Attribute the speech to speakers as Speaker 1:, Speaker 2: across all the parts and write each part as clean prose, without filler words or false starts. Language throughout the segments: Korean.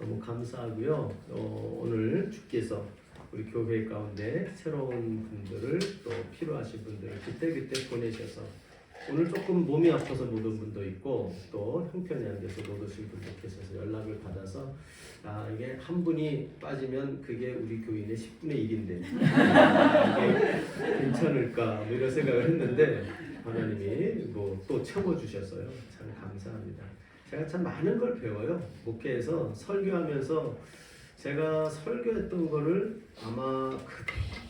Speaker 1: 너무 감사하고요. 오늘 주께서 우리 교회 가운데 새로운 분들을 또 필요하신 분들을 그때그때 보내셔서 오늘 조금 몸이 아파서 못 온 분도 있고 또 형편이 안 돼서 못 오신 분도 계셔서 연락을 받아서 이게 한 분이 빠지면 그게 우리 교인의 10분의 1인데 이게 괜찮을까 뭐 이런 생각을 했는데 하나님이 뭐 또 채워주셔서요. 참 감사합니다. 제가 참 많은 걸 배워요. 목회에서 설교하면서 제가 설교했던 거를 아마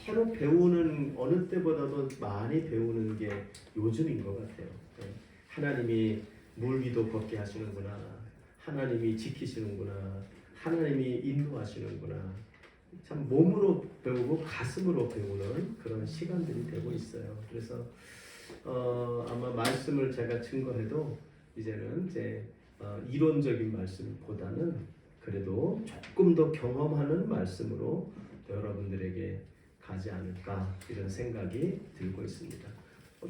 Speaker 1: 그대로 배우는 어느 때보다도 많이 배우는 게 요즘인 것 같아요. 하나님이 물기도 걷게 하시는구나. 하나님이 지키시는구나. 하나님이 인도하시는구나. 참 몸으로 배우고 가슴으로 배우는 그런 시간들이 되고 있어요. 그래서 아마 말씀을 제가 증거해도 이제는 이제 이론적인 말씀보다는 그래도 조금 더 경험하는 말씀으로 여러분들에게 가지 않을까 이런 생각이 들고 있습니다.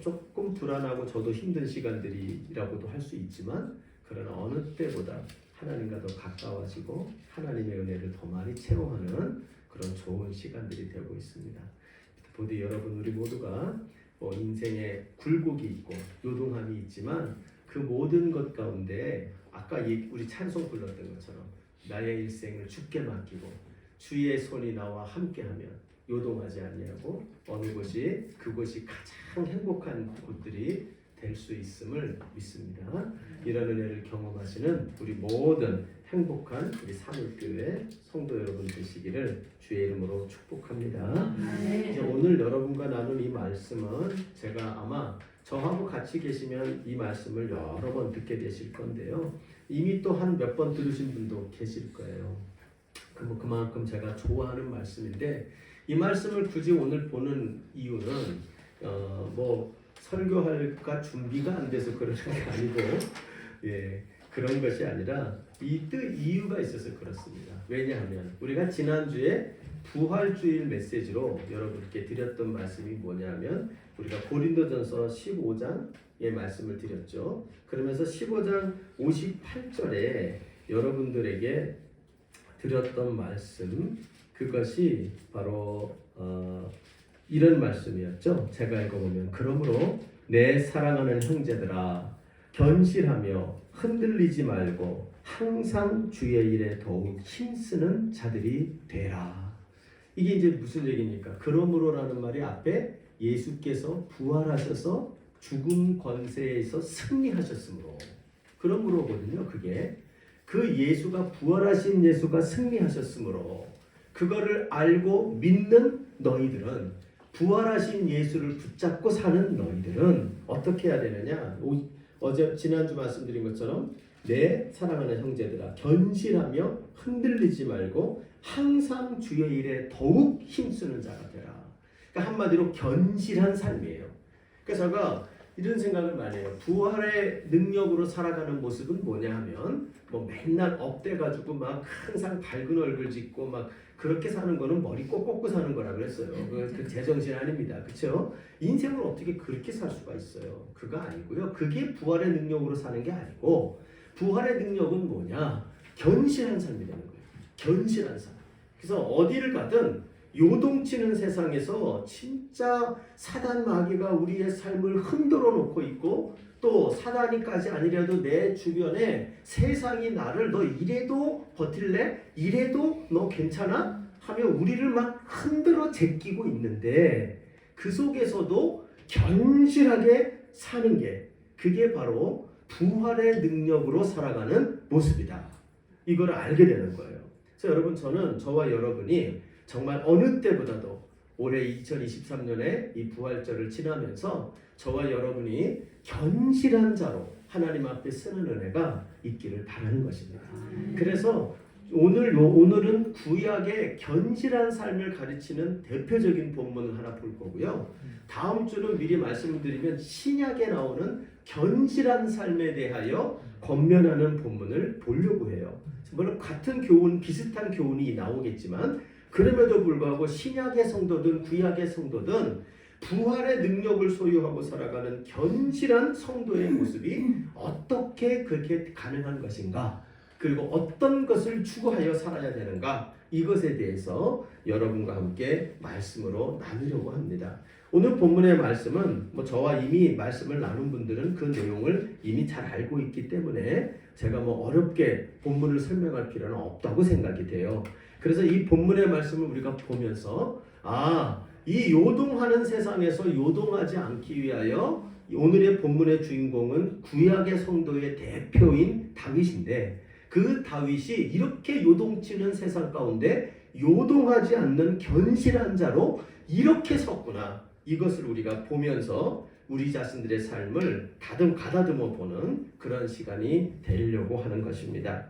Speaker 1: 조금 불안하고 저도 힘든 시간들이라고도 할 수 있지만 그러나 어느 때보다 하나님과 더 가까워지고 하나님의 은혜를 더 많이 체험하는 그런 좋은 시간들이 되고 있습니다. 부디 여러분 우리 모두가 인생에 굴곡이 있고 요동함이 있지만 그 모든 것 가운데 아까 우리 찬송 불렀던 것처럼 나의 일생을 주께 맡기고 주의 손이 나와 함께하면 요동하지 아니하고 어느 곳이 그곳이 가장 행복한 곳들이 될 수 있음을 믿습니다. 이런 은혜를 경험하시는 우리 모든 행복한 우리 사물교회 성도 여러분 되시기를 주의 이름으로 축복합니다. 이제 오늘 여러분과 나눈 이 말씀은 제가 아마 저하고 같이 계시면 이 말씀을 여러 번 듣게 되실 건데요. 이미 또 한 몇 번 들으신 분도 계실 거예요. 그만큼 제가 좋아하는 말씀인데 이 말씀을 굳이 오늘 보는 이유는 설교할까 준비가 안 돼서 그러는 게 아니고 그런 것이 아니라 이유가 있어서 그렇습니다. 왜냐하면 우리가 지난주에 부활주일 메시지로 여러분께 드렸던 말씀이 뭐냐면 우리가 고린도전서 15장의 말씀을 드렸죠. 그러면서 15장 58절에 여러분들에게 드렸던 말씀 그것이 바로 이런 말씀이었죠. 제가 읽어보면 그러므로 내 사랑하는 형제들아 견실하며 흔들리지 말고 항상 주의 일에 더욱 힘쓰는 자들이 되라. 이게 이제 무슨 얘기입니까? 그러므로라는 말이 앞에 예수께서 부활하셔서 죽음 권세에서 승리하셨으므로 그러므로거든요. 그게 그 예수가 부활하신 예수가 승리하셨으므로 그거를 알고 믿는 너희들은 부활하신 예수를 붙잡고 사는 너희들은 어떻게 해야 되느냐? 지난주 말씀드린 것처럼 내 사랑하는 형제들아 견실하며 흔들리지 말고 항상 주의 일에 더욱 힘쓰는 자가 되라. 그러니까 한마디로 견실한 삶이에요. 그래서 제가 이런 생각을 많이 해요. 부활의 능력으로 살아가는 모습은 뭐냐 하면 맨날 업돼가지고 막 항상 밝은 얼굴 짓고 막 그렇게 사는 거는 머리 꼭 꽂고 사는 거라 그랬어요. 그 제정신 아닙니다. 그렇죠? 인생을 어떻게 그렇게 살 수가 있어요? 그거 아니고요. 그게 부활의 능력으로 사는 게 아니고 부활의 능력은 뭐냐? 견실한 삶이 되는 거예요. 견실한 삶. 그래서 어디를 가든 요동치는 세상에서 진짜 사단 마귀가 우리의 삶을 흔들어 놓고 있고 또 사단이까지 아니라도 내 주변에 세상이 나를 너 이래도 버틸래? 이래도 너 괜찮아? 하며 우리를 막 흔들어 제끼고 있는데 그 속에서도 견실하게 사는 게 그게 바로 부활의 능력으로 살아가는 모습이다. 이걸 알게 되는 거예요. 그래서 여러분 저와 여러분이 정말 어느 때보다도 올해 2023년에 이 부활절을 지나면서 저와 여러분이 견실한 자로 하나님 앞에 쓰는 은혜가 있기를 바라는 것입니다. 그래서 오늘은 구약의 견실한 삶을 가르치는 대표적인 본문을 하나 볼 거고요. 다음 주는 미리 말씀드리면 신약에 나오는 견실한 삶에 대하여 권면하는 본문을 보려고 해요. 물론 같은 교훈, 비슷한 교훈이 나오겠지만 그럼에도 불구하고 신약의 성도든 구약의 성도든 부활의 능력을 소유하고 살아가는 견실한 성도의 모습이 어떻게 그렇게 가능한 것인가? 그리고 어떤 것을 추구하여 살아야 되는가, 이것에 대해서 여러분과 함께 말씀으로 나누려고 합니다. 오늘 본문의 말씀은 저와 이미 말씀을 나눈 분들은 그 내용을 이미 잘 알고 있기 때문에 제가 어렵게 본문을 설명할 필요는 없다고 생각이 돼요. 그래서 이 본문의 말씀을 우리가 보면서 이 요동하는 세상에서 요동하지 않기 위하여 오늘의 본문의 주인공은 구약의 성도의 대표인 다윗인데, 그 다윗이 이렇게 요동치는 세상 가운데 요동하지 않는 견실한 자로 이렇게 섰구나. 이것을 우리가 보면서 우리 자신들의 삶을 가다듬어 보는 그런 시간이 되려고 하는 것입니다.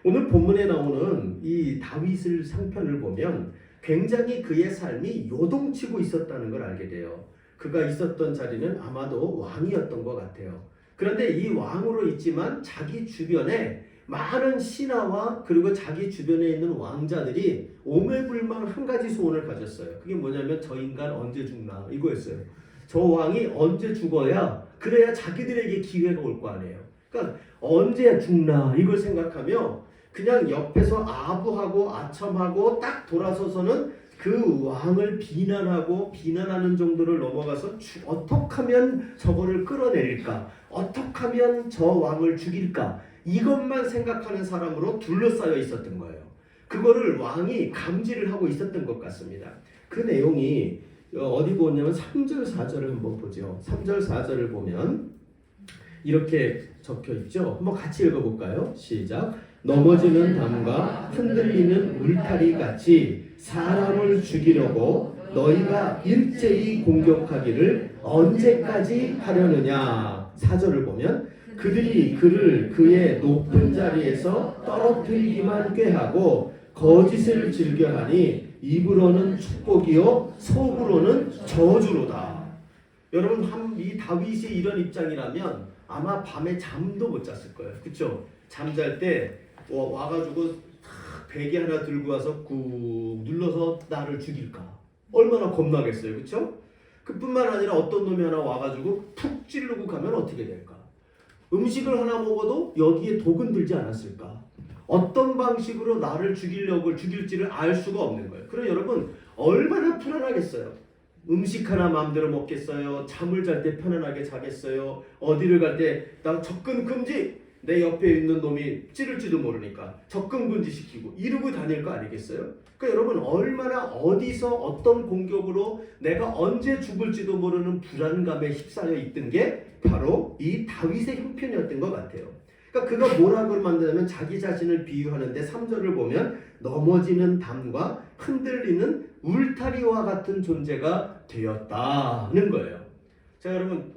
Speaker 1: 오늘 본문에 나오는 이 다윗을 상편을 보면 굉장히 그의 삶이 요동치고 있었다는 걸 알게 돼요. 그가 있었던 자리는 아마도 왕이었던 것 같아요. 그런데 이 왕으로 있지만 자기 주변에 많은 신하와 그리고 자기 주변에 있는 왕자들이 오매불망 한 가지 소원을 가졌어요. 그게 뭐냐면 저 인간 언제 죽나 이거였어요. 저 왕이 언제 죽어야 그래야 자기들에게 기회가 올 거 아니에요. 그러니까 언제 죽나 이걸 생각하며 그냥 옆에서 아부하고 아첨하고 딱 돌아서서는 그 왕을 비난하는 정도를 넘어가서 어떻게 하면 저거를 끌어내릴까, 어떻게 하면 저 왕을 죽일까, 이것만 생각하는 사람으로 둘러싸여 있었던 거예요. 그거를 왕이 감지를 하고 있었던 것 같습니다. 그 내용이 어디 보냐면 3절 4절을 한번 보죠. 3절 4절을 보면 이렇게 적혀 있죠. 한번 같이 읽어볼까요? 시작. 넘어지는 담과 흔들리는 울타리 같이 사람을 죽이려고 너희가 일제히 공격하기를 언제까지 하려느냐. 4절을 보면 그들이 그를 그의 높은 자리에서 떨어뜨리기만 꾀하고 거짓을 즐겨하니 입으로는 축복이요 속으로는 저주로다. 여러분, 이 다윗이 이런 입장이라면 아마 밤에 잠도 못 잤을 거예요. 그렇죠? 잠잘 때 와가지고 베개 하나 들고 와서 꾹 눌러서 나를 죽일까, 얼마나 겁나겠어요. 그렇죠? 그뿐만 아니라 어떤 놈이 하나 와가지고 푹 찌르고 가면 어떻게 될까? 음식을 하나 먹어도 여기에 독은 들지 않았을까? 어떤 방식으로 나를 죽일지를 알 수가 없는 거예요. 그럼 여러분 얼마나 불안하겠어요. 음식 하나 마음대로 먹겠어요? 잠을 잘 때 편안하게 자겠어요? 어디를 갈 때 나 접근 금지! 내 옆에 있는 놈이 찌를지도 모르니까 접근 금지시키고 이러고 다닐 거 아니겠어요? 그러니까 여러분 얼마나 어디서 어떤 공격으로 내가 언제 죽을지도 모르는 불안감에 휩싸여 있던 게 바로 이 다윗의 형편이었던 것 같아요. 그러니까 그가 뭐라고 만드냐면 자기 자신을 비유하는데 3절을 보면 넘어지는 담과 흔들리는 울타리와 같은 존재가 되었다는 거예요. 자, 여러분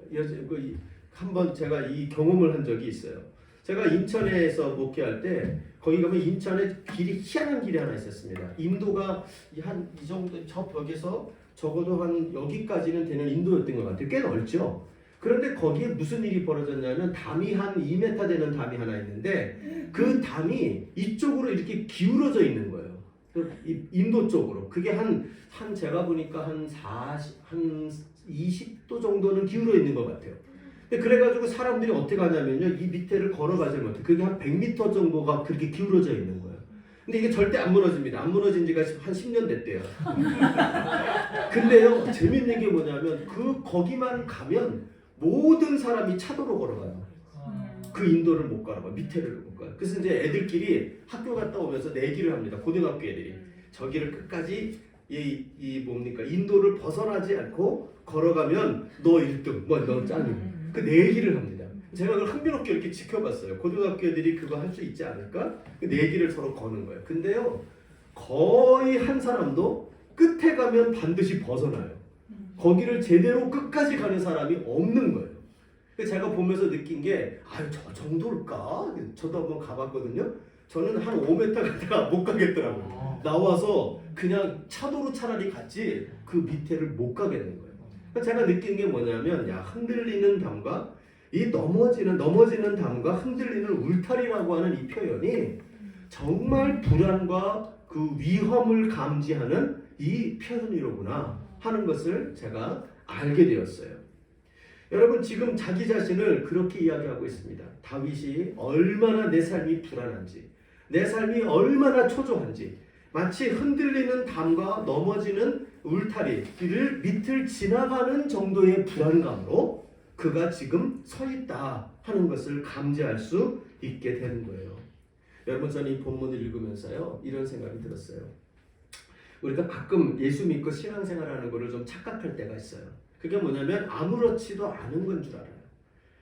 Speaker 1: 한번 제가 이 경험을 한 적이 있어요. 제가 인천에서 목회할 때 거기 가면 인천에 희한한 길이 하나 있었습니다. 인도가 한 이 정도 저 벽에서 적어도 한 여기까지는 되는 인도였던 것 같아요. 꽤 넓죠. 그런데 거기에 무슨 일이 벌어졌냐면 담이 한 2m 되는 담이 하나 있는데 그 담이 이쪽으로 이렇게 기울어져 있는 거예요. 인도 쪽으로. 그게 한 제가 보니까 한 20도 정도는 기울어 있는 것 같아요. 근데 그래가지고 사람들이 어떻게 하냐면요, 이 밑에를 걸어가지 못해. 그게 한 100m 정도가 그렇게 기울어져 있는 거예요. 근데 이게 절대 안 무너집니다. 안 무너진 지가 한 10년 됐대요. 근데요, 재밌는 게 뭐냐면 거기만 가면 모든 사람이 차도로 걸어가요. 그 인도를 못 걸어가, 밑에를 못 가요. 그래서 이제 애들끼리 학교 갔다 오면서 내기를 합니다. 고등학교 애들이 저기를 끝까지 인도를 벗어나지 않고 걸어가면 너 1등, 너 짱이고 그 내기를 합니다. 제가 그걸 흥미롭게 이렇게 지켜봤어요. 고등학교 애들이 그거 할 수 있지 않을까? 그 내기를 서로 거는 거예요. 근데요, 거의 한 사람도 끝에 가면 반드시 벗어나요. 거기를 제대로 끝까지 가는 사람이 없는 거예요. 제가 보면서 느낀 게, 저 정도일까? 저도 한번 가봤거든요. 저는 한 5m 가다가 못 가겠더라고요. 나와서 그냥 차도로 차라리 갔지 그 밑에를 못 가게 되는 거예요. 제가 느낀 게 뭐냐면, 흔들리는 담과 이 넘어지는 담과 흔들리는 울타리라고 하는 이 표현이 정말 불안과 그 위험을 감지하는 이 표현이로구나 하는 것을 제가 알게 되었어요. 여러분, 지금 자기 자신을 그렇게 이야기하고 있습니다. 다윗이 얼마나 내 삶이 불안한지, 내 삶이 얼마나 초조한지, 마치 흔들리는 담과 넘어지는 울타리를 밑을 지나가는 정도의 불안감으로 그가 지금 서 있다 하는 것을 감지할 수 있게 되는 거예요. 여러분, 저는 이 본문을 읽으면서요, 이런 생각이 들었어요. 우리가 가끔 예수 믿고 신앙생활하는 거를 좀 착각할 때가 있어요. 그게 뭐냐면 아무렇지도 않은 건 줄 알아요.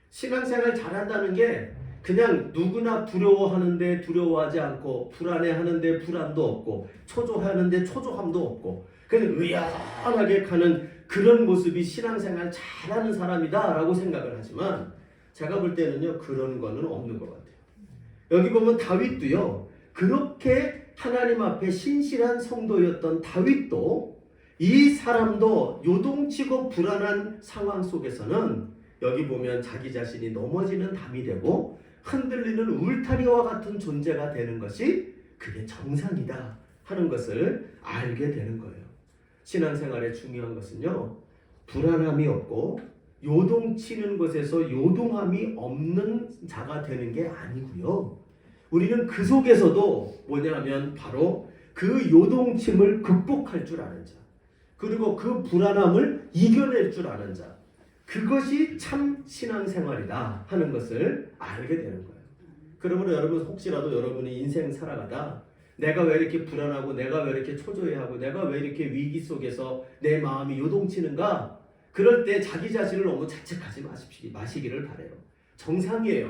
Speaker 1: 신앙생활 잘한다는 게 그냥 누구나 두려워하는데 두려워하지 않고, 불안해하는데 불안도 없고, 초조하는데 초조함도 없고, 그냥 의연하게 가는 그런 모습이 신앙생활 잘하는 사람이다 라고 생각을 하지만, 제가 볼 때는요, 그런 거는 없는 것 같아요. 여기 보면 다윗도요, 그렇게 하나님 앞에 신실한 성도였던 다윗도, 이 사람도 요동치고 불안한 상황 속에서는 여기 보면 자기 자신이 넘어지는 담이 되고 흔들리는 울타리와 같은 존재가 되는 것이 그게 정상이다 하는 것을 알게 되는 거예요. 신앙생활의 중요한 것은요, 불안함이 없고 요동치는 것에서 요동함이 없는 자가 되는 게 아니고요. 우리는 그 속에서도 뭐냐면 바로 그 요동침을 극복할 줄 아는 자, 그리고 그 불안함을 이겨낼 줄 아는 자, 그것이 참 신앙생활이다 하는 것을 알게 되는 거예요. 그러므로 여러분, 혹시라도 여러분이 인생 살아가다 내가 왜 이렇게 불안하고, 내가 왜 이렇게 초조해하고, 내가 왜 이렇게 위기 속에서 내 마음이 요동치는가, 그럴 때 자기 자신을 너무 자책하지 마시기를 바라요. 정상이에요.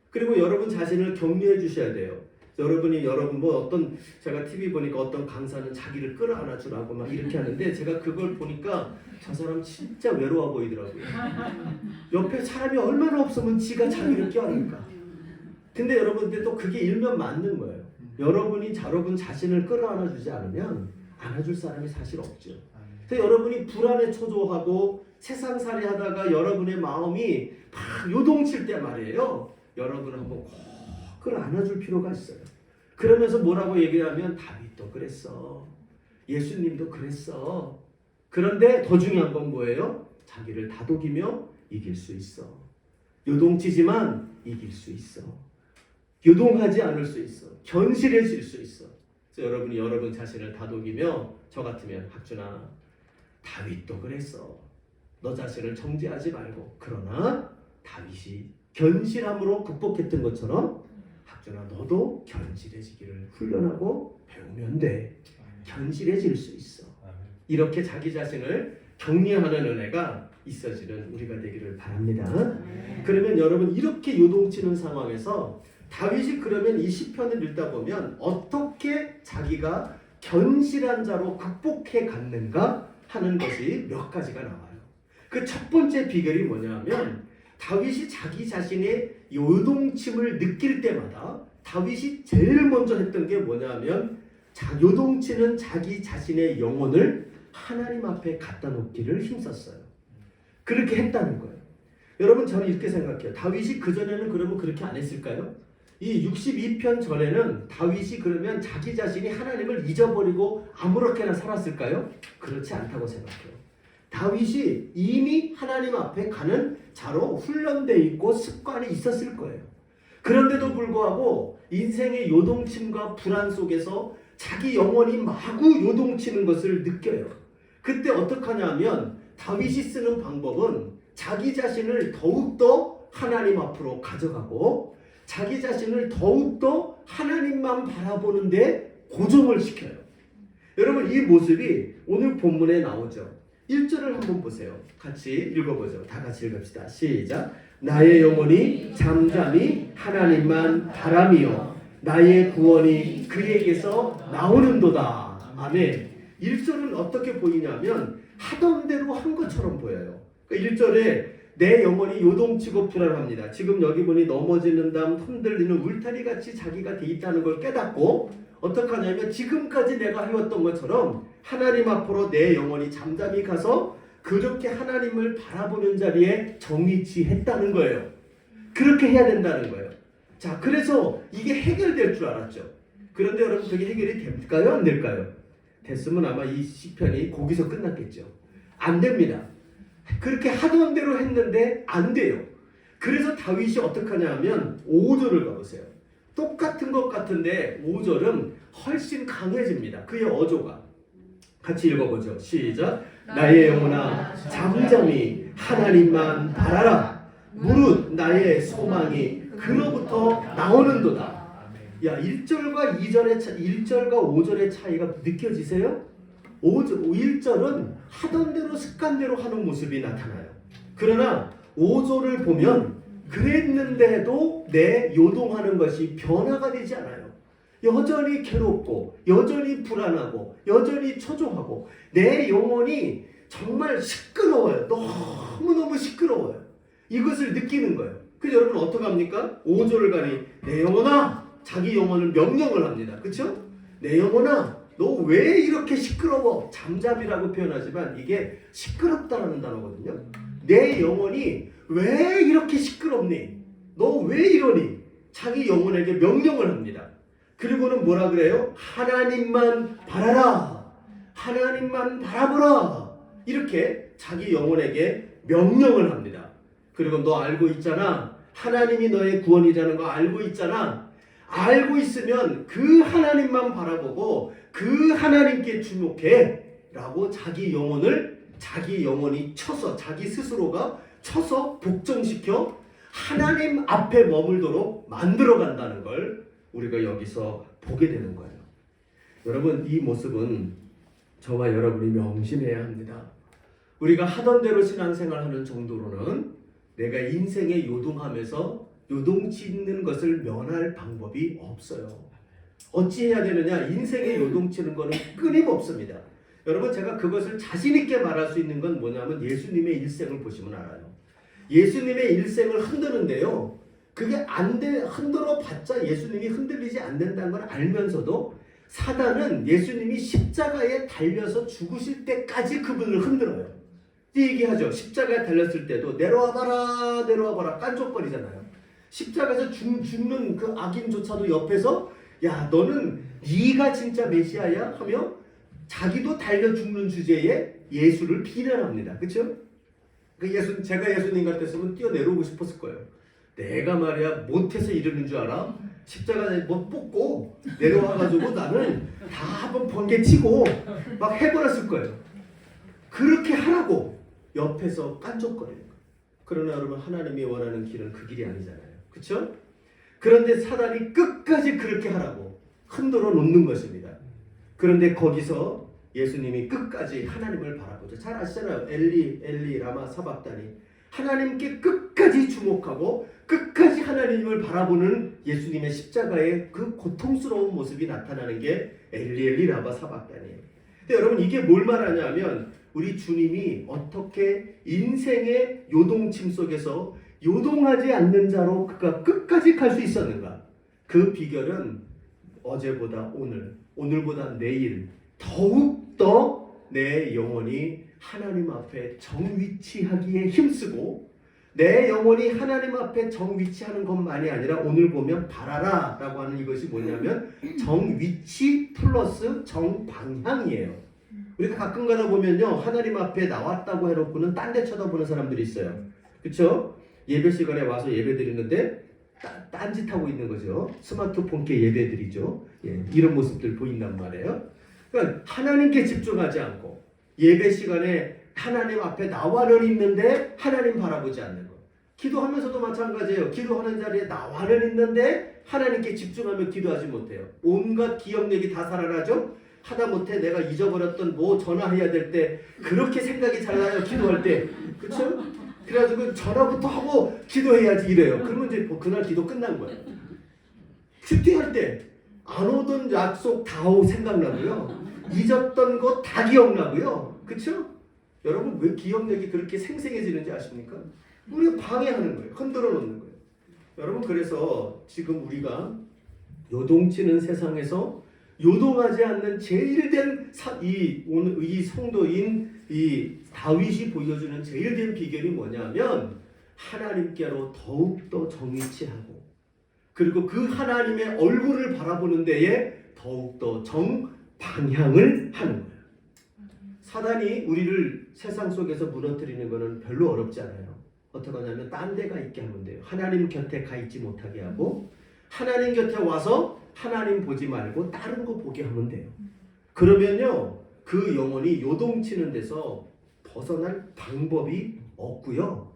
Speaker 1: 그리고 여러분 자신을 격려해 주셔야 돼요. 여러분 뭐 어떤, 제가 TV 보니까 어떤 강사는 자기를 끌어안아 주라고 막 이렇게 하는데, 제가 그걸 보니까 저 사람 진짜 외로워 보이더라고요. 옆에 사람이 얼마나 없으면 지가 자기를 껴안을까. 근데 여러분, 또 그게 일면 맞는 거예요. 여러분이 여러분 자신을 끌어안아 주지 않으면 안아줄 사람이 사실 없죠. 그래서 여러분이 불안에 초조하고 세상살이 하다가 여러분의 마음이 막 요동칠 때 말이에요, 여러분은 한번 꼭 끌어안아줄 필요가 있어요. 그러면서 뭐라고 얘기하면 다윗도 그랬어, 예수님도 그랬어. 그런데 더 중요한 건 뭐예요? 자기를 다독이며 이길 수 있어. 요동치지만 이길 수 있어. 요동하지 않을 수 있어. 견실해질 수 있어. 그래서 여러분이 여러분 자신을 다독이며, 저 같으면 학준아, 다윗도 그랬어. 너 자신을 정죄하지 말고. 그러나 다윗이 견실함으로 극복했던 것처럼 학준아, 너도 견실해지기를 훈련하고 배우면 돼. 견실해질 수 있어. 이렇게 자기 자신을 격려하는 은혜가 있어지는 우리가 되기를 바랍니다. 그러면 여러분, 이렇게 요동치는 상황에서 다윗이 그러면 이 시편을 읽다 보면 어떻게 자기가 견실한 자로 극복해 갔는가 하는 것이 몇 가지가 나와요. 그 첫 번째 비결이 뭐냐면, 다윗이 자기 자신의 요동침을 느낄 때마다 다윗이 제일 먼저 했던 게 뭐냐면, 요동치는 자기 자신의 영혼을 하나님 앞에 갖다 놓기를 힘썼어요. 그렇게 했다는 거예요. 여러분, 저는 이렇게 생각해요. 다윗이 그전에는 그러면 그렇게 안 했을까요? 이 62편 전에는 다윗이 그러면 자기 자신이 하나님을 잊어버리고 아무렇게나 살았을까요? 그렇지 않다고 생각해요. 다윗이 이미 하나님 앞에 가는 자로 훈련되어 있고 습관이 있었을 거예요. 그런데도 불구하고 인생의 요동침과 불안 속에서 자기 영혼이 마구 요동치는 것을 느껴요. 그때 어떻게 하냐면, 다윗이 쓰는 방법은 자기 자신을 더욱더 하나님 앞으로 가져가고 자기 자신을 더욱더 하나님만 바라보는데 고정을 시켜요. 여러분, 이 모습이 오늘 본문에 나오죠. 1절을 한번 보세요. 같이 읽어보죠. 다 같이 읽읍시다. 시작. 나의 영혼이 잠잠히 하나님만 바라미요 나의 구원이 그에게서 나오는도다. 아멘. 1절은 어떻게 보이냐면 하던 대로 한 것처럼 보여요. 그러니까 1절에 내 영혼이 요동치고 불안합니다. 지금 여기 보니 넘어지는 담, 흔들리는 울타리같이 자기가 돼 있다는 걸 깨닫고 어떻게 하냐면, 지금까지 내가 해왔던 것처럼 하나님 앞으로 내 영혼이 잠잠히 가서 그렇게 하나님을 바라보는 자리에 정위치했다는 거예요. 그렇게 해야 된다는 거예요. 자, 그래서 이게 해결될 줄 알았죠. 그런데 여러분, 그게 해결이 될까요? 안 될까요? 됐으면 아마 이 시편이 거기서 끝났겠죠. 안 됩니다. 그렇게 하던 대로 했는데 안 돼요. 그래서 다윗이 어떻게 하냐 하면 5절을 가보세요. 똑같은 것 같은데 5절은 훨씬 강해집니다. 그의 어조가. 같이 읽어보죠. 시작. 나의 영혼아 잠잠히 하나님만 바라라. 무릇 나의 소망이 그로부터 나오는도다. 야, 1절과 5절의 차이가 느껴지세요? 1절은 하던 대로 습관대로 하는 모습이 나타나요. 그러나 5절을 보면 그랬는데도 내 요동하는 것이 변화가 되지 않아요. 여전히 괴롭고 여전히 불안하고 여전히 초조하고 내 영혼이 정말 시끄러워요. 너무너무 시끄러워요. 이것을 느끼는 거예요. 그래서 여러분 어떡합니까? 5절을 가니 내 영혼아, 자기 영혼을 명령을 합니다. 그렇죠? 내 영혼아 너 왜 이렇게 시끄러워? 잠잠이라고 표현하지만 이게 시끄럽다는 단어거든요. 내 영혼이 왜 이렇게 시끄럽니? 너 왜 이러니? 자기 영혼에게 명령을 합니다. 그리고는 뭐라 그래요? 하나님만 바라라. 하나님만 바라보라. 이렇게 자기 영혼에게 명령을 합니다. 그리고 너 알고 있잖아. 하나님이 너의 구원이라는 거 알고 있잖아. 알고 있으면 그 하나님만 바라보고 그 하나님께 주목해 라고 자기 영혼이 쳐서 자기 스스로가 쳐서 복종시켜 하나님 앞에 머물도록 만들어 간다는 걸 우리가 여기서 보게 되는 거예요. 여러분 이 모습은 저와 여러분이 명심해야 합니다. 우리가 하던 대로 신앙생활하는 정도로는 내가 인생에 요동하면서 요동치는 것을 면할 방법이 없어요. 어찌해야 되느냐? 인생에 요동치는 것은 끊임없습니다. 여러분 제가 그것을 자신 있게 말할 수 있는 건 뭐냐면 예수님의 일생을 보시면 알아요. 예수님의 일생을 흔드는데요. 그게 흔들어 봤자 예수님이 흔들리지 않는다는 걸 알면서도 사단은 예수님이 십자가에 달려서 죽으실 때까지 그분을 흔들어요. 이 얘기하죠. 십자가에 달렸을 때도 내려와봐라 내려와봐라 깐족거리잖아요. 십자가에서 죽는 그 악인조차도 옆에서 야 너는 네가 진짜 메시아야 하며 자기도 달려 죽는 주제에 예수를 비난합니다. 그렇죠? 제가 예수님 같았으면 뛰어내려오고 싶었을 거예요. 내가 말이야 못해서 이러는 줄 알아? 십자가에 못 뽑고 내려와가지고 나는 다 한번 번개치고 막 해버렸을 거예요. 그렇게 하라고 옆에서 깐족거려요. 그러나 여러분 하나님이 원하는 길은 그 길이 아니잖아요. 그렇죠? 그런데 사단이 끝까지 그렇게 하라고 흔들어 놓는 것입니다. 그런데 거기서 예수님이 끝까지 하나님을 바라보죠. 잘 아시잖아요. 엘리 엘리 라마 사박다니. 하나님께 끝까지 주목하고 끝까지 하나님을 바라보는 예수님의 십자가의 그 고통스러운 모습이 나타나는 게 엘리 엘리 라마 사박다니예요. 근데 여러분 이게 뭘 말하냐면 우리 주님이 어떻게 인생의 요동침 속에서 요동하지 않는 자로 그가 끝까지 갈 수 있었는가? 그 비결은 어제보다 오늘보다 내일 더욱더 내 영혼이 하나님 앞에 정위치하기에 힘쓰고 내 영혼이 하나님 앞에 정위치하는 것만이 아니라 오늘 보면 바라라 라고 하는 이것이 뭐냐면 정위치 플러스 정방향이에요. 우리가 가끔 가다 보면요 하나님 앞에 나왔다고 해놓고는 딴 데 쳐다보는 사람들이 있어요. 그렇죠? 예배 시간에 와서 예배 드리는데 딴짓하고 있는 거죠. 스마트폰께 예배 드리죠. 예, 이런 모습들 보인단 말이에요. 그러니까 하나님께 집중하지 않고 예배 시간에 하나님 앞에 나와는 있는데 하나님 바라보지 않는 것. 기도하면서도 마찬가지예요. 기도하는 자리에 나와는 있는데 하나님께 집중하며 기도하지 못해요. 온갖 기억력이 다 살아나죠. 하다못해 내가 잊어버렸던 뭐 전화해야 될 때 그렇게 생각이 잘 나요. 기도할 때. 그렇죠? 그래가지고 전화부터 하고 기도해야지 이래요. 그러면 이제 그날 기도 끝난 거예요. 큐티할 때 안 오던 약속 다 생각나고요. 잊었던 거 다 기억나고요. 그렇죠? 여러분 왜 기억력이 그렇게 생생해지는지 아십니까? 우리가 방해하는 거예요. 흔들어 놓는 거예요. 여러분 그래서 지금 우리가 요동치는 세상에서 요동하지 않는 제일된 이 성도인 이 다윗이 보여주는 제일된 비결이 뭐냐면 하나님께로 더욱더 정위치하고 그리고 그 하나님의 얼굴을 바라보는 데에 더욱더 정방향을 하는 거예요. 사단이 우리를 세상 속에서 무너뜨리는 것은 별로 어렵지 않아요. 어떻게 하냐면 딴 데가 있게 하면 돼요. 하나님 곁에 가 있지 못하게 하고 하나님 곁에 와서 하나님 보지 말고 다른 거 보게 하면 돼요. 그러면요, 그 영혼이 요동치는 데서 벗어날 방법이 없고요.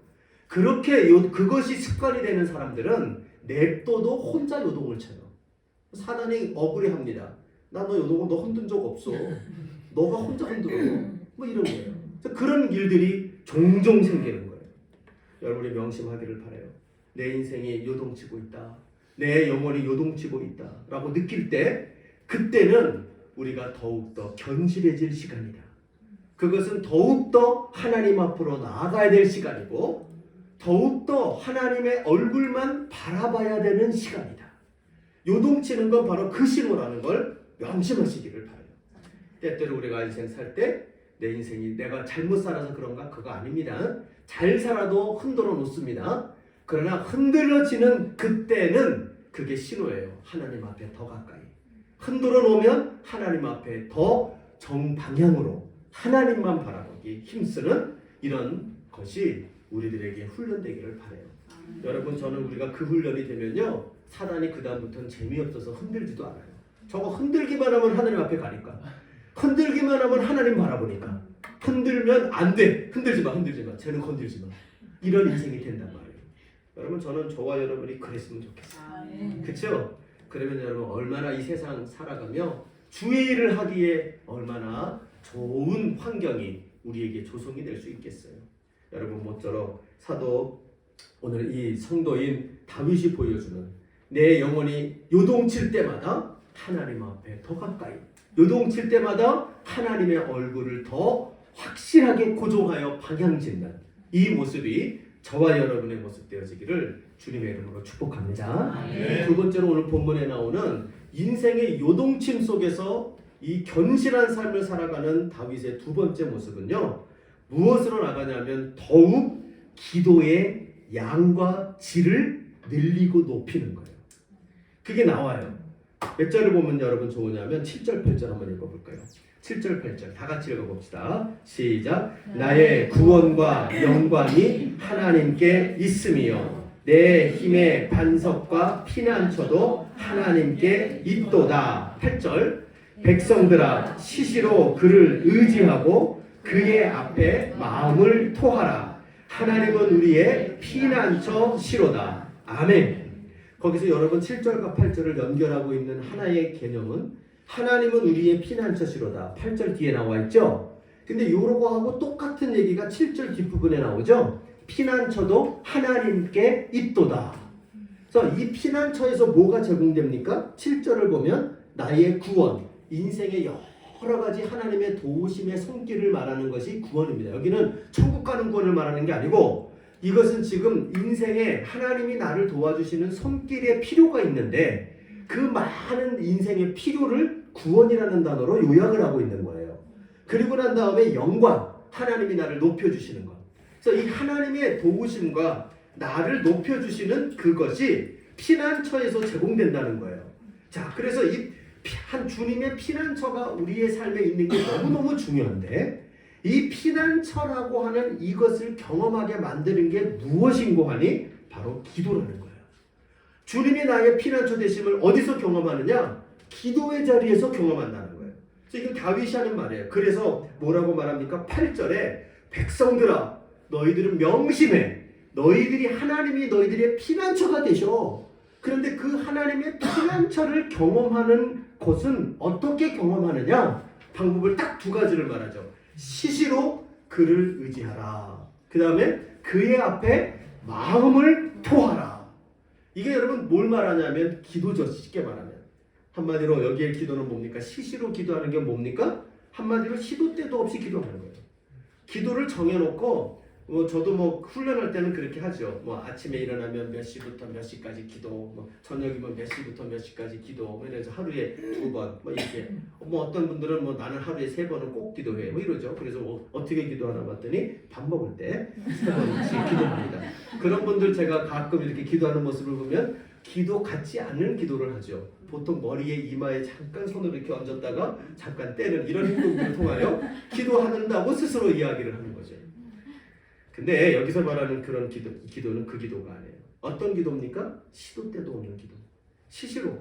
Speaker 1: 그렇게 그것이 습관이 되는 사람들은 냅둬도 혼자 요동을 쳐요. 사단이 억울해합니다. 나 너 요동을 너 흔든 적 없어. 너가 혼자 흔들어. 뭐 이런 거예요. 그런 일들이 종종 생기는 거예요. 여러분이 명심하기를 바라요. 내 인생이 요동치고 있다. 내 영혼이 요동치고 있다. 라고 느낄 때 그때는 우리가 더욱더 견실해질 시간이다. 그것은 더욱더 하나님 앞으로 나아가야 될 시간이고 더욱더 하나님의 얼굴만 바라봐야 되는 시간이다. 요동치는 건 바로 그 신호라는 걸 명심하시기를 바라요. 때때로 우리가 인생 살 때 내 인생이 내가 잘못 살아서 그런가? 그거 아닙니다. 잘 살아도 흔들어 놓습니다. 그러나 흔들어지는 그때는 그게 신호예요. 하나님 앞에 더 가까이. 흔들어 놓으면 하나님 앞에 더 정방향으로 하나님만 바라보기 힘쓰는 이런 것이 우리들에게 훈련되기를 바라요. 여러분, 저는 우리가 그 훈련이 되면요, 사단이 그 다음부터는 재미없어서 흔들지도 않아요. 저거 흔들기만 하면 하나님 앞에 가니까, 흔들기만 하면 하나님 바라보니까, 흔들면 안 돼. 흔들지 마. 쟤는 건들지 마. 이런 인생이 된단 말이에요. 여러분, 저는 저와 여러분이 그랬으면 좋겠어요. 그렇죠? 그러면 여러분 얼마나 이 세상 살아가며 주의 일을 하기에 얼마나 좋은 환경이 우리에게 조성이 될 수 있겠어요. 여러분, 모쪼록 사도 오늘 이 성도인 다윗이 보여주는 내 영혼이 요동칠 때마다 하나님 앞에 더 가까이, 요동칠 때마다 하나님의 얼굴을 더 확실하게 고정하여 방향짓는 이 모습이 저와 여러분의 모습 되어지기를 주님의 이름으로 축복합니다. 두 번째로 오늘 본문에 나오는 인생의 요동침 속에서 이 견실한 삶을 살아가는 다윗의 두 번째 모습은요, 무엇으로 나가냐면 더욱 기도의 양과 질을 늘리고 높이는 거예요. 그게 나와요. 몇 절을 보면 여러분 좋으냐면 7절 8절 한번 읽어볼까요? 7절 8절 다 같이 읽어봅시다. 시작. 나의 구원과 영광이 하나님께 있음이요 내 힘의 반석과 피난처도 하나님께 있도다. 8절. 백성들아 시시로 그를 의지하고 그의 앞에 마음을 토하라. 하나님은 우리의 피난처 시로다. 아멘. 거기서 여러분 7절과 8절을 연결하고 있는 하나의 개념은 하나님은 우리의 피난처시로다. 8절 뒤에 나와 있죠. 근데 요러고 하고 똑같은 얘기가 7절 뒷부분에 나오죠. 피난처도 하나님께 있도다. 그래서 이 피난처에서 뭐가 제공됩니까? 7절을 보면 나의 구원, 인생의 여러 가지 하나님의 도우심의 손길을 말하는 것이 구원입니다. 여기는 천국 가는 구원을 말하는 게 아니고 이것은 지금 인생에 하나님이 나를 도와주시는 손길의 필요가 있는데 그 많은 인생의 필요를 구원이라는 단어로 요약을 하고 있는 거예요. 그리고 난 다음에 영광, 하나님이 나를 높여주시는 것. 그래서 이 하나님의 도우심과 나를 높여주시는 그것이 피난처에서 제공된다는 거예요. 자, 그래서 이 한 주님의 피난처가 우리의 삶에 있는 게 너무너무 중요한데 이 피난처라고 하는 이것을 경험하게 만드는 게 무엇인고 하니 바로 기도라는 거예요. 주님이 나의 피난처 되심을 어디서 경험하느냐? 기도의 자리에서 경험한다는 거예요. 그래서 이건 다윗이 하는 말이에요. 그래서 뭐라고 말합니까? 8절에 백성들아 너희들은 명심해. 너희들이 하나님이 너희들의 피난처가 되셔. 그런데 그 하나님의 피난처를 경험하는 것은 어떻게 경험하느냐? 방법을 딱 두 가지를 말하죠. 시시로 그를 의지하라. 그 다음에 그의 앞에 마음을 토하라. 이게 여러분 뭘 말하냐면 기도죠. 쉽게 말하면. 한마디로 여기에 기도는 뭡니까? 시시로 기도하는 게 뭡니까? 한마디로 시도 때도 없이 기도하는 거예요. 기도를 정해놓고 저도 훈련할 때는 그렇게 하죠. 아침에 일어나면 몇 시부터 몇 시까지 기도, 저녁이면 몇 시부터 몇 시까지 기도, 이래서 하루에 2번, 이렇게. 어떤 분들은 나는 하루에 3번은 꼭 기도해, 이러죠. 그래서 어떻게 기도하나 봤더니 밥 먹을 때 3번씩 기도합니다. 그런 분들 제가 가끔 이렇게 기도하는 모습을 보면 기도 같지 않은 기도를 하죠. 보통 머리에 이마에 잠깐 손을 이렇게 얹었다가 잠깐 떼는 이런 행동들을 통하여 기도한다고 스스로 이야기를 하는 거죠. 근데 여기서 말하는 그런 기도는 그 기도가 아니에요. 어떤 기도입니까? 시도 때도 없는 기도. 시시로.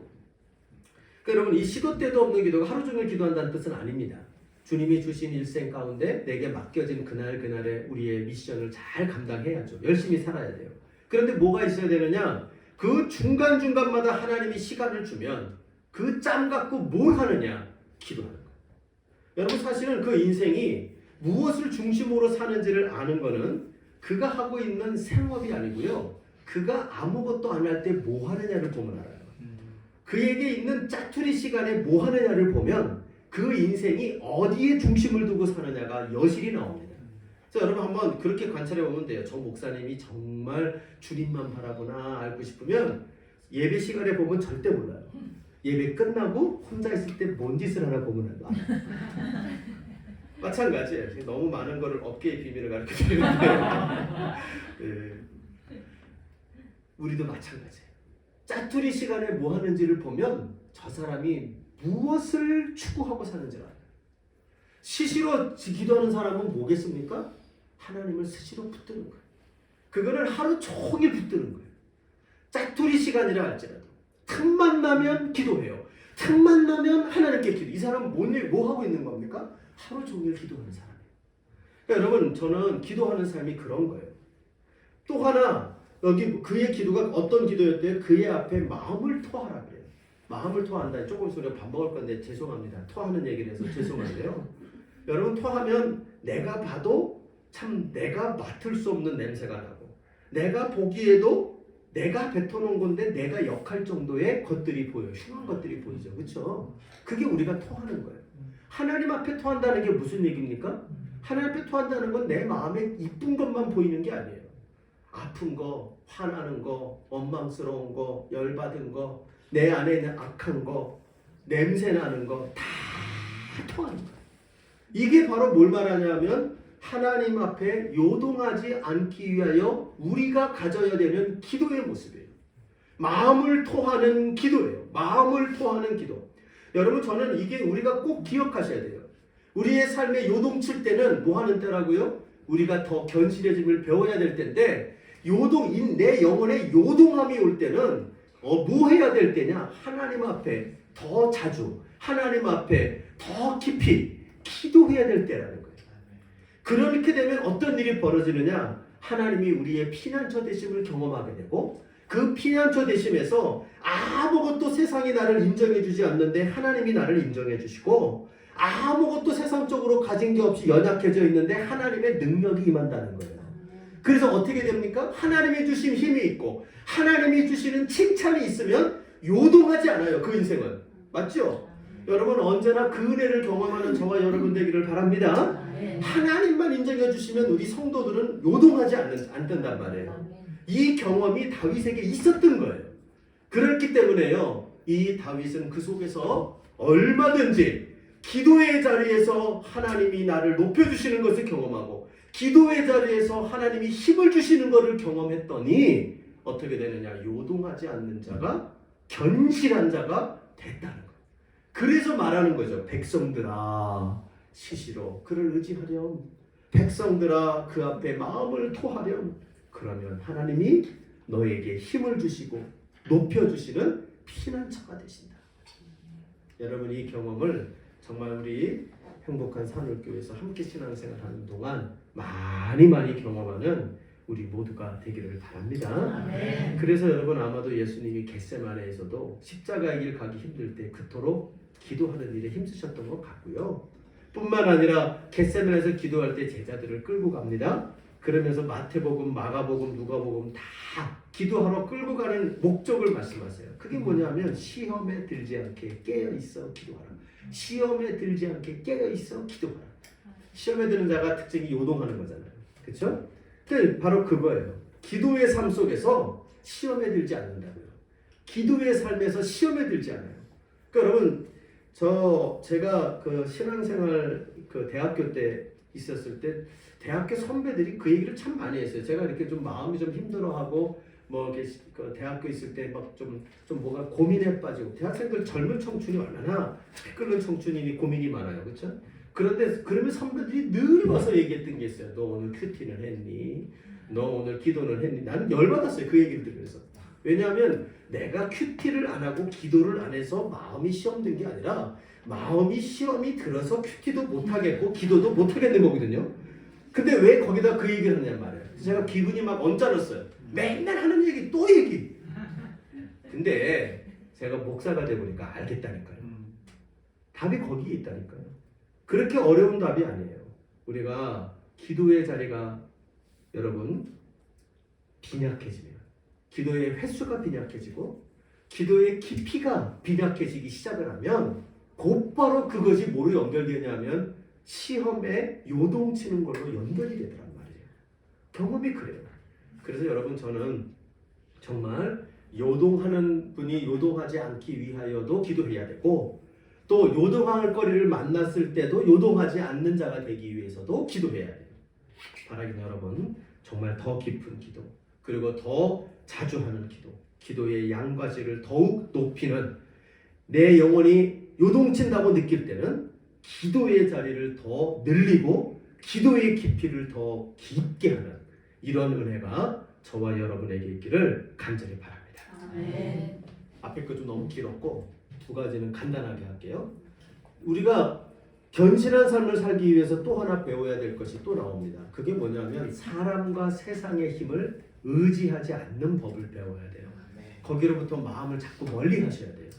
Speaker 1: 그러니까 여러분 이 시도 때도 없는 기도가 하루 종일 기도한다는 뜻은 아닙니다. 주님이 주신 일생 가운데 내게 맡겨진 그날그날의 우리의 미션을 잘 감당해야죠. 열심히 살아야 돼요. 그런데 뭐가 있어야 되느냐? 그 중간중간마다 하나님이 시간을 주면 그 짬 갖고 뭘 하느냐? 기도하는 거예요. 여러분 사실은 그 인생이 무엇을 중심으로 사는지를 아는 거는 그가 하고 있는 생업이 아니고요. 그가 아무것도 안 할 때 뭐 하느냐를 보면 알아요. 그에게 있는 짜투리 시간에 뭐 하느냐를 보면 그 인생이 어디에 중심을 두고 사느냐가 여실히 나옵니다. 그래서 여러분 한번 그렇게 관찰해 보면 돼요. 저 목사님이 정말 주님만 바라보나 알고 싶으면 예배 시간에 보면 절대 몰라요. 예배 끝나고 혼자 있을 때 뭔 짓을 하나 보면 알아요. 마찬가지예요. 너무 많은 거를 업계의 비밀을 가르쳐 드리는데 네. 우리도 마찬가지예요. 짜투리 시간에 뭐 하는지를 보면 저 사람이 무엇을 추구하고 사는지를 알아요. 시시로 기도하는 사람은 뭐겠습니까? 하나님을 스시로 붙드는 거예요. 그거를 하루 종일 붙드는 거예요. 짜투리 시간이라 할지라도 틈만 나면 기도해요. 틈만 나면 하나님께 기도. 이 사람은 뭐 하고 있는 겁니까? 하루 종일 기도하는 사람이에요. 그러니까 여러분 저는 기도하는 삶이 그런 거예요. 또 하나 여기 그의 기도가 어떤 기도였대요? 그의 앞에 마음을 토하라 그래요. 마음을 토한다. 조금 소리가 반복할 건데 죄송합니다. 토하는 얘기를 해서 죄송한데요. 여러분 토하면 내가 봐도 참 내가 맡을 수 없는 냄새가 나고 내가 보기에도 내가 뱉어놓은 건데 내가 역할 정도의 것들이 보여요. 흉한 것들이 보이죠. 그렇죠? 그게 우리가 토하는 거예요. 하나님 앞에 토한다는 게 무슨 얘기입니까? 하나님 앞에 토한다는 건 내 마음에 이쁜 것만 보이는 게 아니에요. 아픈 거, 화나는 거, 원망스러운 거, 열받은 거, 내 안에 있는 악한 거, 냄새 나는 거 다 토하는 거예요. 이게 바로 뭘 말하냐면 하나님 앞에 요동하지 않기 위하여 우리가 가져야 되는 기도의 모습이에요. 마음을 토하는 기도예요. 마음을 토하는 기도. 여러분 저는 이게 우리가 꼭 기억하셔야 돼요. 우리의 삶에 요동칠 때는 뭐 하는 때라고요? 우리가 더 견실해짐을 배워야 될 때인데 내 영혼에 요동함이 올 때는 뭐 해야 될 때냐? 하나님 앞에 더 자주 하나님 앞에 더 깊이 기도해야 될 때라는 거예요. 그렇게 되면 어떤 일이 벌어지느냐? 하나님이 우리의 피난처 되심을 경험하게 되고 그 피난처 되심에서 아무것도 세상이 나를 인정해 주지 않는데 하나님이 나를 인정해 주시고 아무것도 세상적으로 가진 게 없이 연약해져 있는데 하나님의 능력이 임한다는 거예요. 그래서 어떻게 됩니까? 하나님이 주신 힘이 있고 하나님이 주시는 칭찬이 있으면 요동하지 않아요. 그 인생은. 맞죠? 여러분 언제나 그 은혜를 경험하는 저와 여러분 되기를 바랍니다. 하나님만 인정해 주시면 우리 성도들은 요동하지 않는단 말이에요. 이 경험이 다윗에게 있었던 거예요. 그렇기 때문에요. 이 다윗은 그 속에서 얼마든지 기도의 자리에서 하나님이 나를 높여주시는 것을 경험하고 기도의 자리에서 하나님이 힘을 주시는 것을 경험했더니 어떻게 되느냐? 요동하지 않는 자가 견실한 자가 됐다는 거예요. 그래서 말하는 거죠. 백성들아 시시로 그를 의지하렴. 백성들아 그 앞에 마음을 토하렴. 그러면 하나님이 너에게 힘을 주시고 높여주시는 피난처가 되신다. 여러분 이 경험을 정말 우리 행복한 산울교회에서 함께 신앙생활하는 동안 많이 경험하는 우리 모두가 되기를 바랍니다. 그래서 여러분 아마도 예수님이 겟세마네에서도 십자가의 길 가기 힘들 때 그토록 기도하는 일에 힘쓰셨던 것 같고요. 뿐만 아니라 겟세마네에서 기도할 때 제자들을 끌고 갑니다. 그러면서 마태복음, 마가복음, 누가복음 다 기도하러 끌고 가는 목적을 말씀하세요. 그게 뭐냐면 시험에 들지 않게 깨어있어 기도하라. 시험에 들지 않게 깨어있어 기도하라. 시험에 드는 자가 특징이 요동하는 거잖아요. 그렇죠? 바로 그거예요. 기도의 삶 속에서 시험에 들지 않는다고요. 기도의 삶에서 시험에 들지 않아요. 그러니까 여러분 제가 그 신앙생활 그 대학교 때 있었을 때 대학교 선배들이 그 얘기를 참 많이 했어요. 제가 이렇게 좀 마음이 좀 힘들어하고 뭐 이렇게 그 대학교 있을 때 막 좀 뭐가 고민에 빠지고 대학생들 젊은 청춘이 얼마나 피 끓는 청춘이니 고민이 많아요. 그렇죠? 그런데 그러면 선배들이 늘 와서 얘기했던 게 있어요. 너 오늘 큐티는 했니? 너 오늘 기도는 했니? 나는 열받았어요. 그 얘기를 들으면서. 왜냐하면 내가 큐티를 안 하고 기도를 안 해서 마음이 시험 든 게 아니라 마음이 시험이 들어서 큐티도 못 하겠고 기도도 못 하겠는 거거든요. 근데 왜 거기다 그 얘기를 하냐 말이에요. 제가 기분이 막 언짢았어요. 맨날 하는 얘기 또 얘기. 근데 제가 목사가 돼 보니까 알겠다니까요. 답이 거기에 있다니까요. 그렇게 어려운 답이 아니에요. 우리가 기도의 자리가 여러분 빈약해지면, 기도의 횟수가 빈약해지고 기도의 깊이가 빈약해지기 시작을 하면 곧바로 그것이 뭐로 연결되냐면 시험에 요동치는 걸로 연결이 되더란 말이에요. 경험이 그래요. 그래서 여러분 저는 정말 요동하는 분이 요동하지 않기 위하여도 기도해야 되고, 또 요동할 거리를 만났을 때도 요동하지 않는 자가 되기 위해서도 기도해야 돼요. 바라기는 여러분 정말 더 깊은 기도, 그리고 더 자주 하는 기도, 기도의 양과 질을 더욱 높이는, 내 영혼이 요동친다고 느낄 때는 기도의 자리를 더 늘리고 기도의 깊이를 더 깊게 하는 이런 은혜가 저와 여러분에게 있기를 간절히 바랍니다.
Speaker 2: 네.
Speaker 1: 앞에 거 좀 너무 길었고 두 가지는 간단하게 할게요. 우리가 견실한 삶을 살기 위해서 또 하나 배워야 될 것이 또 나옵니다. 그게 뭐냐면 사람과 세상의 힘을 의지하지 않는 법을 배워야 돼요. 거기로부터 마음을 자꾸 멀리 하셔야 돼요.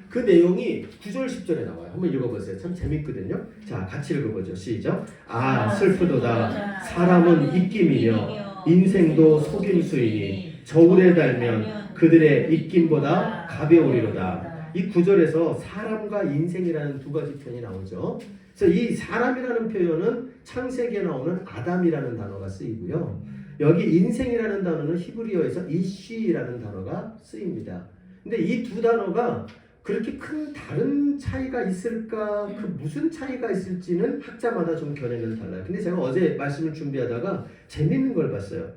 Speaker 1: 그 내용이 9절 10절에 나와요. 한번 읽어보세요. 참 재밌거든요. 자, 같이 읽어보죠. 시작. 아 슬프도다. 사람은 입김이며 인생도 속임수이니 저울에 달면 그들의 입김보다 가벼우리로다. 이 9절에서 사람과 인생이라는 두 가지 표현이 나오죠. 그래서 이 사람이라는 표현은 창세기에 나오는 아담이라는 단어가 쓰이고요. 여기 인생이라는 단어는 히브리어에서 이쉬라는 단어가 쓰입니다. 근데 이 두 단어가 그렇게 큰 다른 차이가 있을까? 그 무슨 차이가 있을지는 학자마다 좀 견해는 달라요. 근데 제가 어제 말씀을 준비하다가 재밌는 걸 봤어요.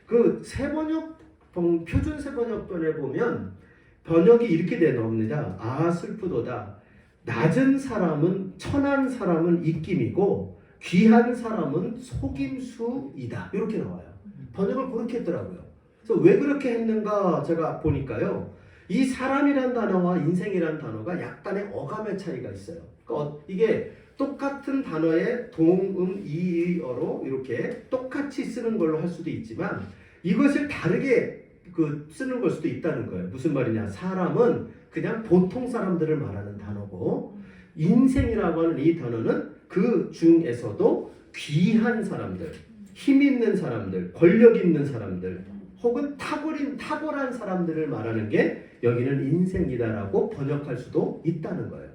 Speaker 1: 그 세번역본, 표준 세번역본에 보면 번역이 이렇게 돼 나옵니다. 아 슬프도다. 낮은 사람은, 천한 사람은 입김이고 귀한 사람은 속임수이다. 이렇게 나와요. 번역을 그렇게 했더라고요. 그래서 왜 그렇게 했는가 제가 보니까요. 이 사람이란 단어와 인생이란 단어가 약간의 어감의 차이가 있어요. 그러니까 이게 똑같은 단어의 동음 이의어로 이렇게 똑같이 쓰는 걸로 할 수도 있지만 이것을 다르게 쓰는 걸 수도 있다는 거예요. 무슨 말이냐? 사람은 그냥 보통 사람들을 말하는 단어고, 인생이라고 하는 이 단어는 그 중에서도 귀한 사람들, 힘 있는 사람들, 권력 있는 사람들, 혹은 탁월한 사람들을 말하는 게 여기는 인생이다라고 번역할 수도 있다는 거예요.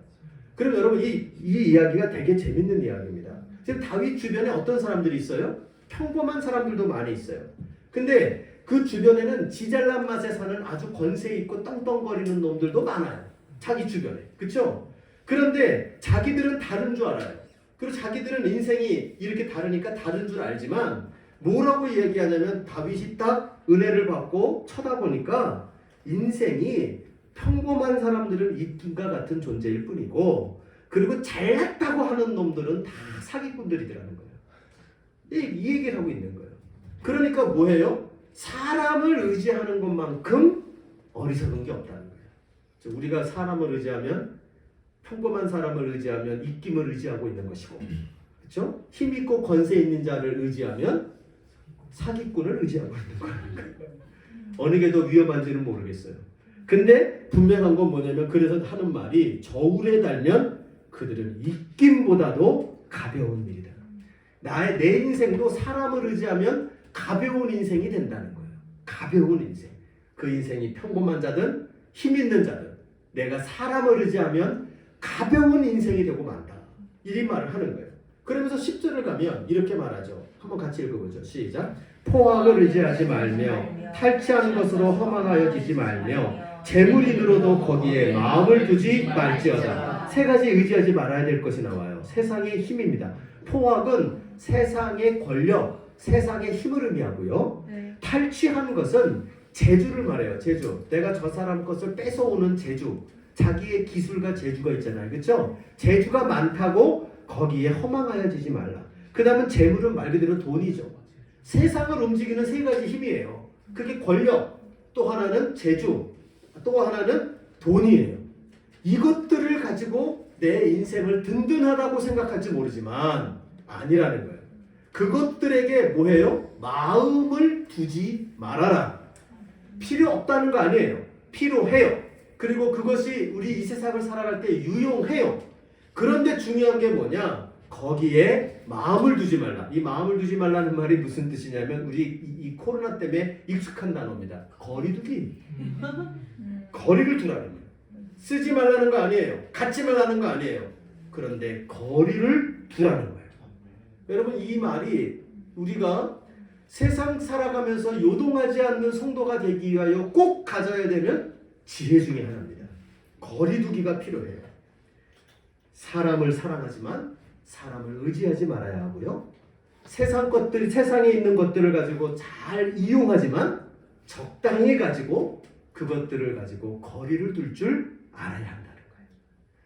Speaker 1: 그럼 여러분 이 이야기가 되게 재밌는 이야기입니다. 지금 다윗 주변에 어떤 사람들이 있어요? 평범한 사람들도 많이 있어요. 근데 그 주변에는 지잘난 맛에 사는 아주 권세 있고 떵떵거리는 놈들도 많아요. 자기 주변에. 그렇죠? 그런데 자기들은 다른 줄 알아요. 그리고 자기들은 인생이 이렇게 다르니까 다른 줄 알지만 뭐라고 얘기하냐면 다윗이 딱 은혜를 받고 쳐다보니까 인생이 평범한 사람들은 입김과 같은 존재일 뿐이고, 그리고 잘났다고 하는 놈들은 다 사기꾼들이더라는 거예요. 이 얘기를 하고 있는 거예요. 그러니까 뭐예요? 사람을 의지하는 것만큼 어리석은 게 없다는 거예요. 우리가 사람을 의지하면, 평범한 사람을 의지하면 입김을 의지하고 있는 것이고, 그렇죠? 힘 있고 권세 있는 자를 의지하면 사기꾼을 의지하고 있는 거예요. 어느 게 더 위험한지는 모르겠어요. 근데 분명한 건 뭐냐면, 그래서 하는 말이 저울에 달면 그들은 입김보다도 가벼운 일이다. 내 인생도 사람을 의지하면 가벼운 인생이 된다는 거예요. 가벼운 인생. 그 인생이 평범한 자든 힘 있는 자든 내가 사람을 의지하면 가벼운 인생이 되고 만다. 이 말을 하는 거예요. 그러면서 10절을 가면 이렇게 말하죠. 한번 같이 읽어보죠. 시작. 포악을 의지하지 말며 탈취하는 것으로 허망하여지지 말며 재물이 늘어도 거기에 마음을 두지 말지어다. 세 가지 의지하지 말아야 될 것이 나와요. 세상의 힘입니다. 포악은 세상의 권력, 세상의 힘을 의미하고요. 탈취하는 것은 재주를 말해요. 재주. 내가 저 사람 것을 뺏어오는 재주. 자기의 기술과 재주가 있잖아요. 그렇죠? 재주가 많다고 거기에 허망하여지지 말라. 그 다음은 재물은 말 그대로 돈이죠. 세상을 움직이는 세 가지 힘이에요. 그게 권력, 또 하나는 재주, 또 하나는 돈이에요. 이것들을 가지고 내 인생을 든든하다고 생각할지 모르지만 아니라는 거예요. 그것들에게 뭐해요? 마음을 두지 말아라. 필요 없다는 거 아니에요. 필요해요. 그리고 그것이 우리 이 세상을 살아갈 때 유용해요. 그런데 중요한 게 뭐냐? 거기에 마음을 두지 말라. 이 마음을 두지 말라는 말이 무슨 뜻이냐면 우리 이 코로나 때문에 익숙한 단어입니다. 거리두기. 거리를 두라는 거예요. 쓰지 말라는 거 아니에요. 갖지 말라는 거 아니에요. 그런데 거리를 두라는 거예요. 여러분 이 말이 우리가 세상 살아가면서 요동하지 않는 성도가 되기 위하여 꼭 가져야 되는 지혜 중에 하나입니다. 거리두기가 필요해요. 사람을 사랑하지만 사람을 의지하지 말아야 하고요. 세상에 있는 것들을 가지고 잘 이용하지만 적당히 가지고 그것들을 가지고 거리를 둘 줄 알아야 한다는 거예요.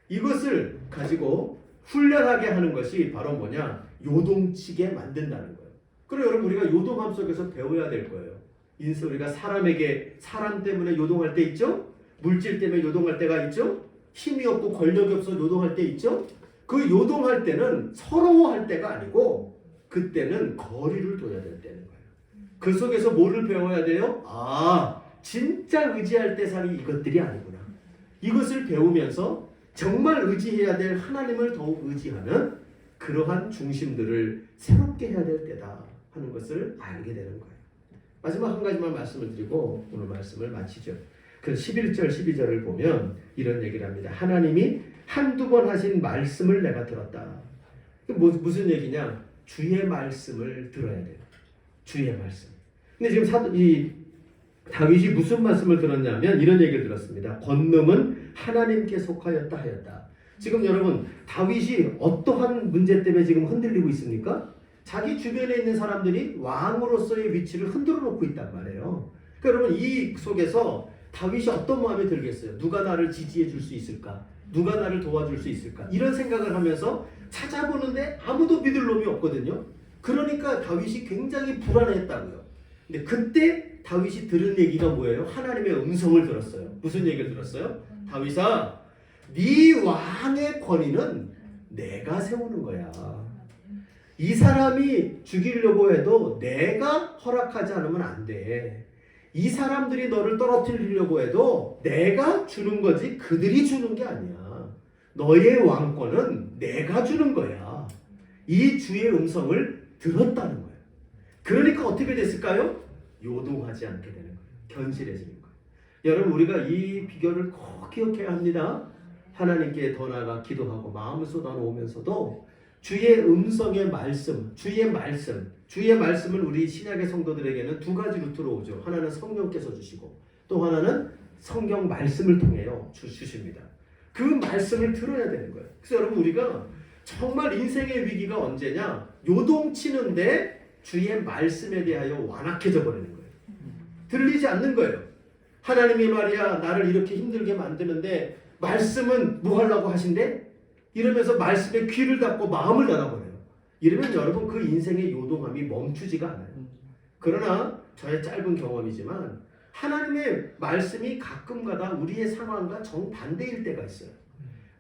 Speaker 1: 이것을 가지고 훈련하게 하는 것이 바로 뭐냐? 요동치게 만든다는 거예요. 그리고 여러분 우리가 요동함 속에서 배워야 될 거예요. 인생 우리가 사람 때문에 요동할 때 있죠? 물질 때문에 요동할 때가 있죠? 힘이 없고 권력이 없어 요동할 때 있죠? 그 요동할 때는 서러워할 때가 아니고 그때는 거리를 둬야 될 때는 거예요. 그 속에서 뭐를 배워야 돼요? 진짜 의지할 대상이 이것들이 아니구나. 이것을 배우면서 정말 의지해야 될 하나님을 더욱 의지하는 그러한 중심들을 새롭게 해야 될 때다 하는 것을 알게 되는 거예요. 마지막 한 가지만 말씀을 드리고 오늘 말씀을 마치죠. 그 11절 12절을 보면 이런 얘기를 합니다. 하나님이 한두 번 하신 말씀을 내가 들었다. 무슨 얘기냐? 주의 말씀을 들어야 돼요. 주의 말씀. 근데 지금 이 다윗이 무슨 말씀을 들었냐면 이런 얘기를 들었습니다. 권능은 하나님께 속하였다 하였다. 지금 여러분 다윗이 어떠한 문제 때문에 지금 흔들리고 있습니까? 자기 주변에 있는 사람들이 왕으로서의 위치를 흔들어 놓고 있단 말이에요. 그러니까 여러분 이 속에서 다윗이 어떤 마음이 들겠어요? 누가 나를 지지해 줄 수 있을까? 누가 나를 도와줄 수 있을까? 이런 생각을 하면서 찾아보는데 아무도 믿을 놈이 없거든요. 그러니까 다윗이 굉장히 불안했다고요. 근데 그때 다윗이 들은 얘기가 뭐예요? 하나님의 음성을 들었어요. 무슨 얘기를 들었어요? 다윗아, 네 왕의 권위는 내가 세우는 거야. 이 사람이 죽이려고 해도 내가 허락하지 않으면 안 돼. 이 사람들이 너를 떨어뜨리려고 해도 내가 주는 거지 그들이 주는 게 아니야. 너의 왕권은 내가 주는 거야. 이 주의 음성을 들었다는 거예요. 그러니까 어떻게 됐을까요? 요동하지 않게 되는 거예요. 견실해지는 거예요. 여러분 우리가 이 비결을 꼭 기억해야 합니다. 하나님께 더 나아가 기도하고 마음을 쏟아놓으면서도 주의 음성의 말씀, 주의 말씀을 우리 신약의 성도들에게는 두 가지 루트로 오죠. 하나는 성령께서 주시고 또 하나는 성경 말씀을 통해요 주십니다. 그 말씀을 들어야 되는 거예요. 그래서 여러분 우리가 정말 인생의 위기가 언제냐? 요동치는데 주의 말씀에 대하여 완악해져 버리는 거예요. 들리지 않는 거예요. 하나님이 말이야 나를 이렇게 힘들게 만드는데 말씀은 뭐 하려고 하신대? 이러면서 말씀에 귀를 닫고 마음을 닫아버려요. 이러면 여러분 그 인생의 요동함이 멈추지가 않아요. 그러나 저의 짧은 경험이지만 하나님의 말씀이 가끔가다 우리의 상황과 정반대일 때가 있어요.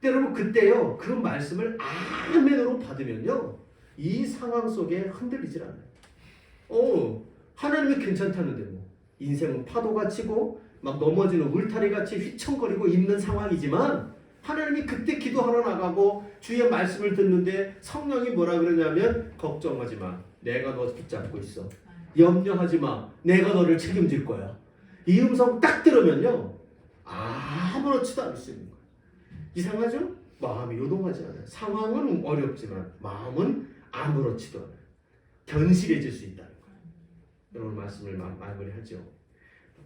Speaker 1: 근데 여러분 그때요 그 말씀을 아멘으로 받으면요 이 상황 속에 흔들리질 않아요. 하나님이 괜찮다는데 뭐 인생은 파도가 치고 막 넘어지는 울타리같이 휘청거리고 있는 상황이지만 하나님이 그때 기도하러 나가고 주의 말씀을 듣는데 성령이 뭐라 그러냐면 걱정하지 마. 내가 너 붙잡고 있어. 염려하지 마. 내가 너를 책임질 거야. 이 음성 딱 들으면요. 아무렇지도 않을 수 있는 거예요. 이상하죠? 마음이 요동하지 않아요. 상황은 어렵지만 마음은 아무렇지도 않아요. 견실해질 수 있다는 거예요. 이런 말씀을 마무리하죠.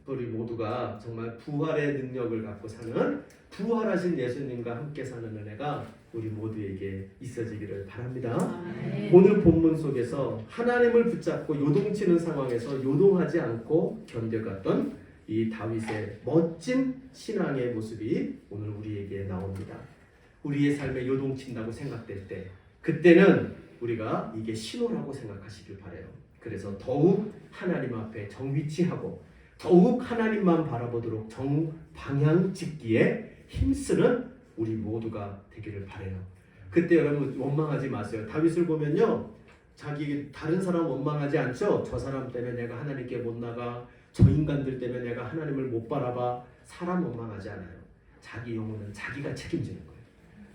Speaker 1: 우리 모두가 정말 부활의 능력을 갖고 사는 부활하신 예수님과 함께 사는 은혜가 우리 모두에게 있어지기를 바랍니다. 오늘 본문 속에서 하나님을 붙잡고 요동치는 상황에서 요동하지 않고 견뎌갔던 이 다윗의 멋진 신앙의 모습이 오늘 우리에게 나옵니다. 우리의 삶에 요동친다고 생각될 때 그때는 우리가 이게 신호라고 생각하시길 바라요. 그래서 더욱 하나님 앞에 정위치하고 더욱 하나님만 바라보도록 정방향 짓기에 힘쓰는 우리 모두가 되기를 바라요. 그때 여러분 원망하지 마세요. 다윗을 보면요, 자기 다른 사람 원망하지 않죠. 저 사람 때문에 내가 하나님께 못 나가, 저 인간들 때문에 내가 하나님을 못 바라봐. 사람 원망하지 않아요. 자기 영혼은 자기가 책임지는 거예요.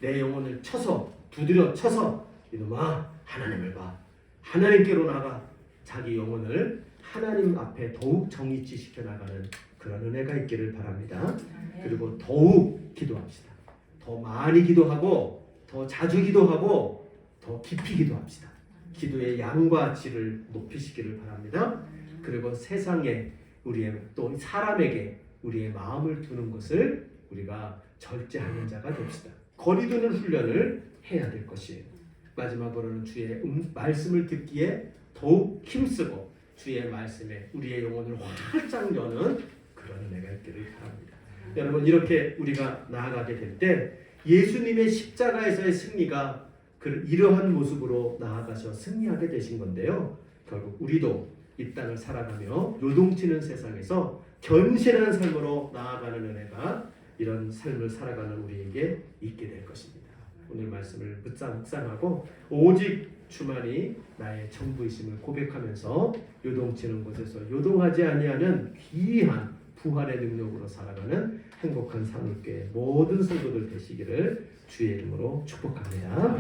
Speaker 1: 내 영혼을 쳐서, 두드려 쳐서, 이놈아 하나님을 봐, 하나님께로 나가. 자기 영혼을 하나님 앞에 더욱 정의치 시켜나가는 그런 은혜가 있기를 바랍니다. 그리고 더욱 기도합시다. 더 많이 기도하고, 더 자주 기도하고, 더 깊이 기도합시다. 기도의 양과 질을 높이시기를 바랍니다. 그리고 세상에, 우리의 또 사람에게 우리의 마음을 두는 것을 우리가 절제하는 자가 됩시다. 거리두는 훈련을 해야 될 것이에요. 마지막으로는 주의 말씀을 듣기에 더욱 힘쓰고 주의 말씀에 우리의 영혼을 활짝 여는 그런 은혜가 있기를 바랍니다. 여러분, 이렇게 우리가 나아가게 될 때 예수님의 십자가에서의 승리가 이러한 모습으로 나아가셔 승리하게 되신 건데요. 결국 우리도 이 땅을 살아가며 요동치는 세상에서 견실한 삶으로 나아가는 은혜가 이런 삶을 살아가는 우리에게 있게 될 것입니다. 오늘 말씀을 묵상하고 오직 주만이 나의 전부이심을 고백하면서 요동치는 곳에서 요동하지 아니하는 귀한 부활의 능력으로 살아가는 행복한 삶을 꾀 모든 성도들 되시기를 주의 이름으로 축복합니다.